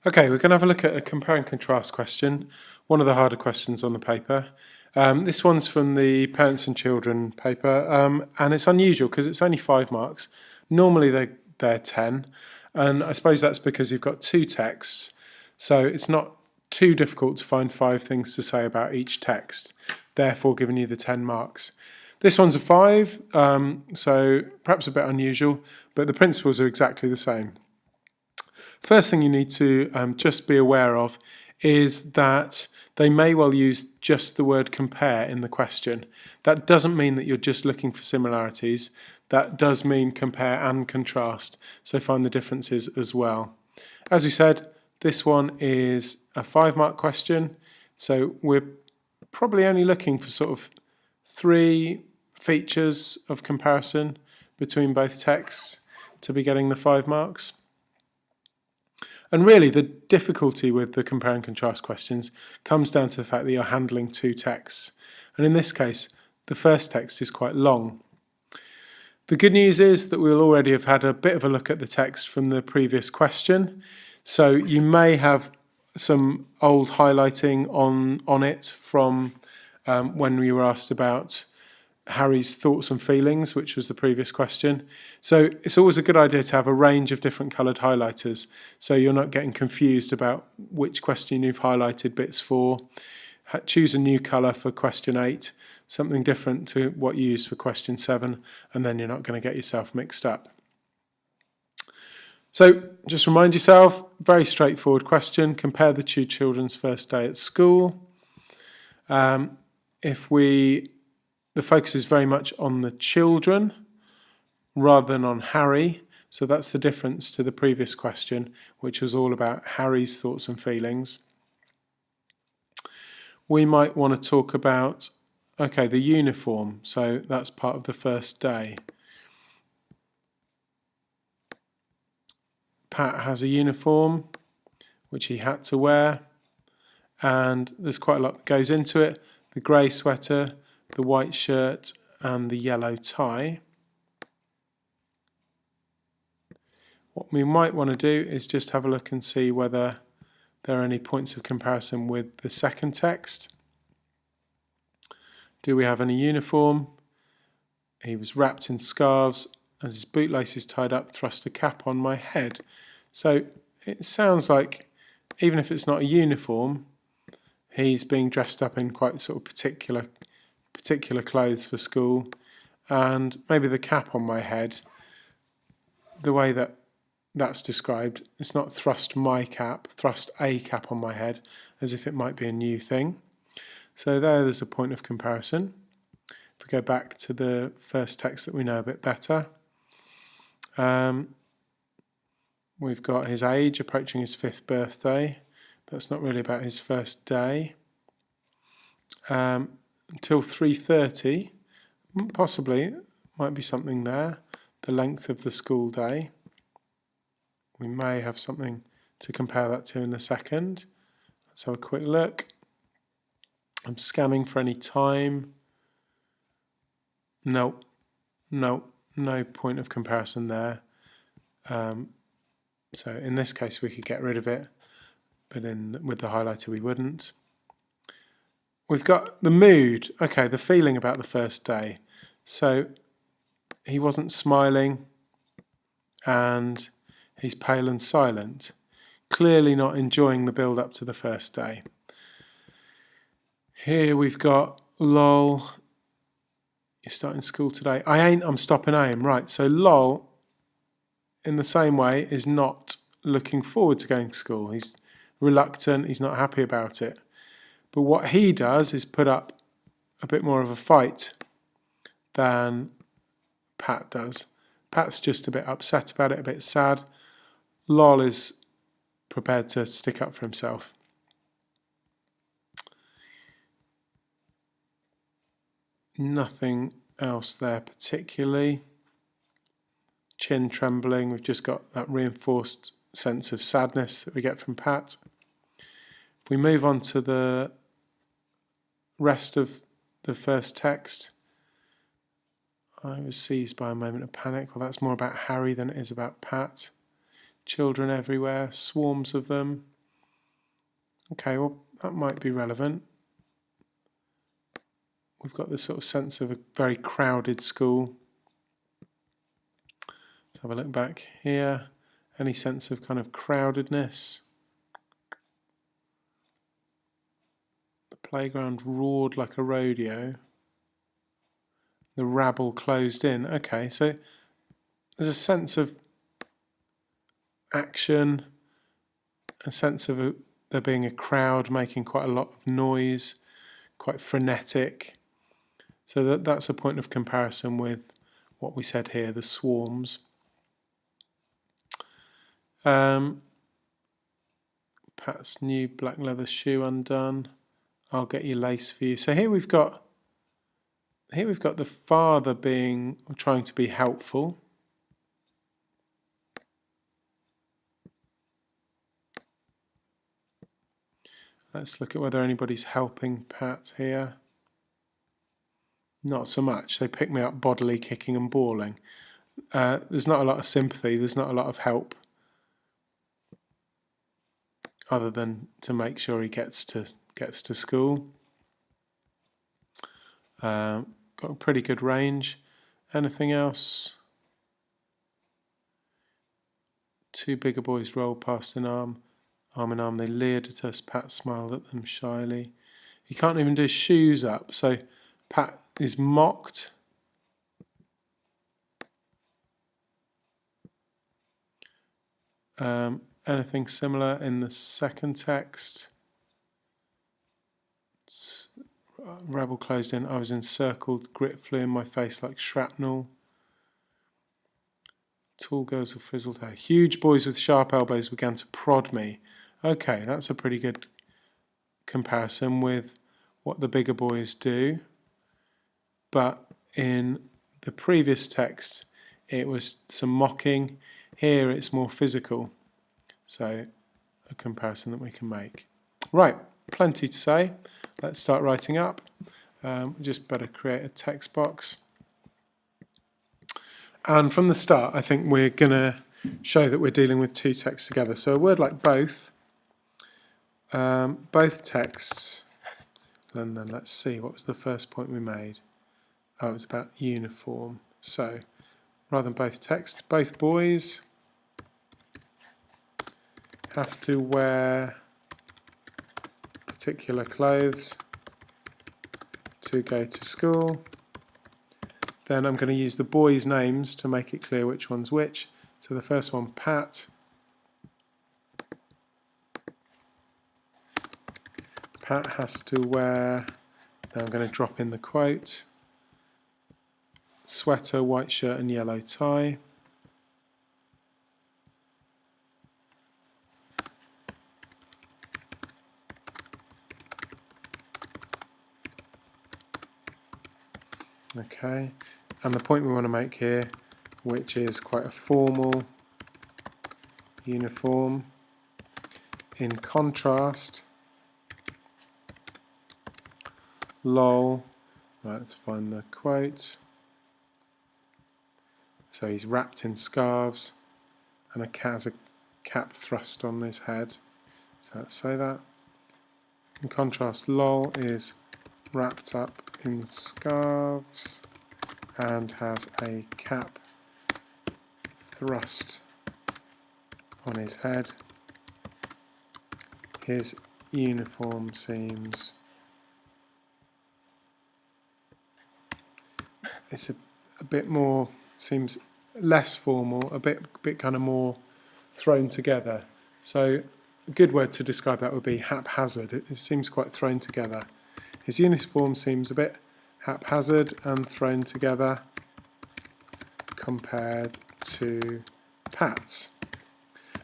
Okay, we're going to have a look at a compare and contrast question, one of the harder questions on the paper. This one's from the Parents and Children paper, and it's unusual because it's only 5 marks. Normally they're 10, and I suppose that's because you've got 2 texts, so it's not too difficult to find 5 things to say about each text, therefore giving you the 10 marks. This one's a 5, so perhaps a bit unusual, but the principles are exactly the same. First thing you need to just be aware of is that they may well use just the word compare in the question. That doesn't mean that you're just looking for similarities. That does mean compare and contrast, so find the differences as well. As we said, this one is a 5-mark question, so we're probably only looking for sort of 3 features of comparison between both texts to be getting the 5 marks. And really the difficulty with the compare and contrast questions comes down to the fact that you're handling 2 texts. And in this case, the first text is quite long. The good news is that we'll already have had a bit of a look at the text from the previous question. So you may have some old highlighting on it from when we were asked about Harry's thoughts and feelings, which was the previous question. So it's always a good idea to have a range of different coloured highlighters so you're not getting confused about which question you've highlighted bits for. Choose a new colour for question 8, something different to what you used for question 7, and then you're not going to get yourself mixed up. So just remind yourself, very straightforward question. Compare the 2 children's first day at school. The focus is very much on the children rather than on Harry. So that's the difference to the previous question, which was all about Harry's thoughts and feelings. We might want to talk about, okay, the uniform. So that's part of the first day. Pat has a uniform, which he had to wear. And there's quite a lot that goes into it. The grey sweater, the white shirt and the yellow tie. What we might want to do is just have a look and see whether there are any points of comparison with the second text. Do we have any uniform? He was wrapped in scarves and his bootlaces tied up, thrust a cap on my head. So it sounds like, even if it's not a uniform, he's being dressed up in quite sort of particular clothes for school, and maybe the cap on my head, the way that that's described, it's not thrust my cap, thrust a cap on my head, as if it might be a new thing. So there's a point of comparison. If we go back to the first text that we know a bit better, we've got his age, approaching his 5th birthday. That's not really about his first day. Until 3:30, possibly, might be something there. The length of the school day. We may have something to compare that to in a second. Let's have a quick look. I'm scanning for any time. No point of comparison there. So in this case we could get rid of it, but with the highlighter we wouldn't. We've got the mood, okay, the feeling about the first day. So he wasn't smiling and he's pale and silent, clearly not enjoying the build up to the first day. Here we've got lol, you're starting school today. I ain't, I'm stopping aim. Right, so lol, in the same way, is not looking forward to going to school. He's reluctant, he's not happy about it. But what he does is put up a bit more of a fight than Pat does. Pat's just a bit upset about it, a bit sad. Lol is prepared to stick up for himself. Nothing else there particularly. Chin trembling, we've just got that reinforced sense of sadness that we get from Pat. If we move on to the rest of the first text, I was seized by a moment of panic. Well, that's more about Harry than it is about Pat. Children everywhere, swarms of them. Okay, well, that might be relevant. We've got this sort of sense of a very crowded school. Let's have a look back here. Any sense of kind of crowdedness? The playground roared like a rodeo. The rabble closed in. Okay, so there's a sense of action, a sense of there being a crowd making quite a lot of noise, quite frenetic. So that's a point of comparison with what we said here, the swarms. Pat's new black leather shoe undone. I'll get your lace for you. So here we've got the father trying to be helpful. Let's look at whether anybody's helping Pat here. Not so much. They pick me up bodily kicking and bawling. There's not a lot of sympathy. There's not a lot of help, other than to make sure he gets to school. Got a pretty good range. Anything else? Two bigger boys rolled past arm in arm. They leered at us. Pat smiled at them shyly. He can't even do his shoes up, so Pat is mocked. Anything similar in the second text? Rebel closed in. I was encircled. Grit flew in my face like shrapnel. Tall girls with frizzled hair. Huge boys with sharp elbows began to prod me. Okay, that's a pretty good comparison with what the bigger boys do. But in the previous text, it was some mocking. Here it's more physical. So a comparison that we can make. Right, plenty to say. Let's start writing up. Just better create a text box. And from the start, I think we're going to show that we're dealing with two texts together. So a word like both texts, and then let's see, what was the first point we made? Oh, it was about uniform. So rather than both texts, both boys have to wear particular clothes to go to school. Then I'm going to use the boys' names to make it clear which one's which. So the first one, Pat. Pat has to wear, now I'm going to drop in the quote, sweater, white shirt and yellow tie. Okay, and the point we want to make here, which is quite a formal uniform. In contrast, lol, right, let's find the quote. So he's wrapped in scarves and has a cap thrust on his head. So let's say that. In contrast, lol is wrapped up in scarves and has a cap thrust on his head. His uniform seems, it's a bit more, seems less formal, a bit kind of more thrown together. So a good word to describe that would be haphazard. It seems quite thrown together. His uniform seems a bit haphazard and thrown together compared to Pat's.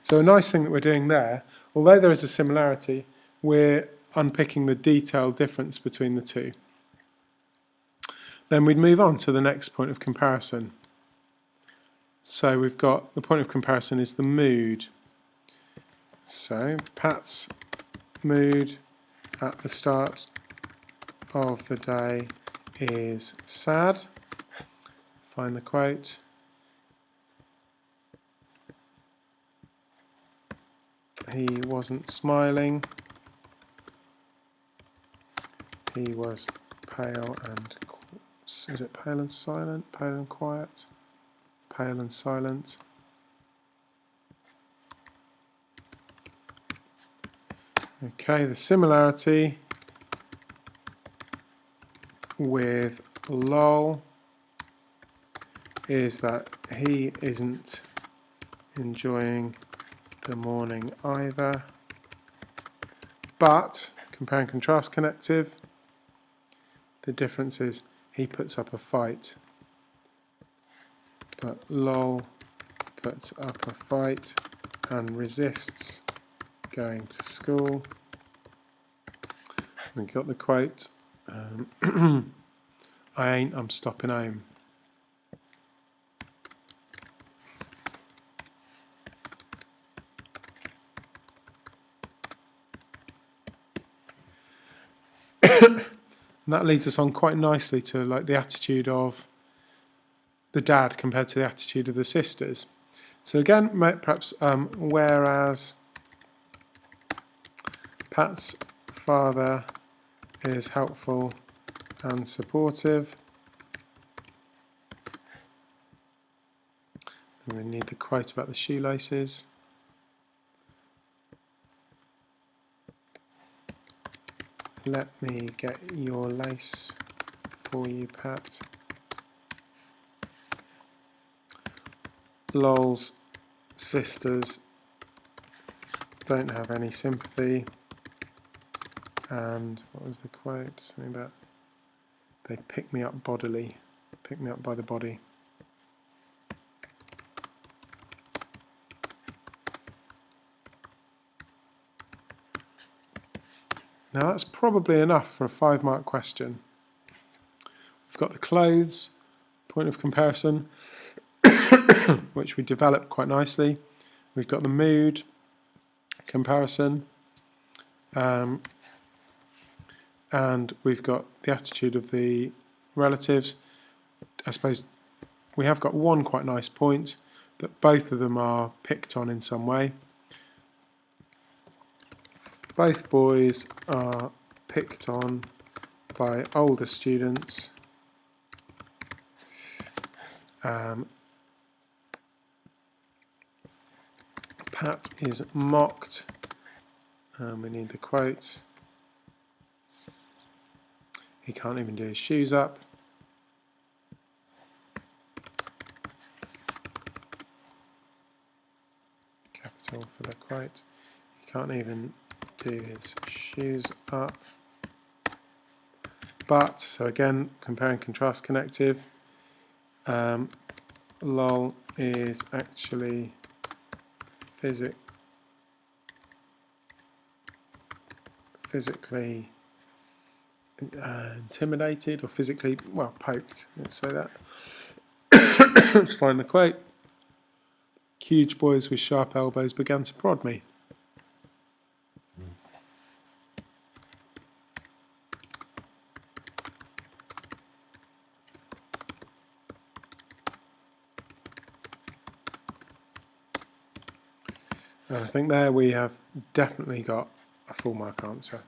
So a nice thing that we're doing there, although there is a similarity, we're unpicking the detailed difference between the two. Then we'd move on to the next point of comparison. So we've got, the point of comparison is the mood. So Pat's mood at the start of the day is sad. Find the quote. He wasn't smiling. He was pale and, is it pale and silent? Pale and quiet? Pale and silent. Okay, the similarity with lol is that he isn't enjoying the morning either. But, compare and contrast connective, the difference is he puts up a fight. But lol puts up a fight and resists going to school. We got the quote, I ain't, I'm stopping home. And that leads us on quite nicely to like the attitude of the dad compared to the attitude of the sisters. So again, perhaps whereas Pat's father is helpful and supportive, and we need the quote about the shoelaces. Let me get your lace for you, Pat. Lol's sisters don't have any sympathy. And what was the quote? Something about they pick me up bodily, pick me up by the body. Now that's probably enough for a 5-mark question. We've got the clothes, point of comparison, which we developed quite nicely. We've got the mood, comparison, and we've got the attitude of the relatives. I suppose we have got one quite nice point, that both of them are picked on in some way. Both boys are picked on by older students. Pat is mocked. We need the quote. He can't even do his shoes up. Capital for the quote. He can't even do his shoes up. But, so again, compare and contrast connective. Lol is actually physically intimidated, or physically, well, poked. Let's say that. Let's find the quote. Huge boys with sharp elbows began to prod me. And I think there we have definitely got a full mark answer.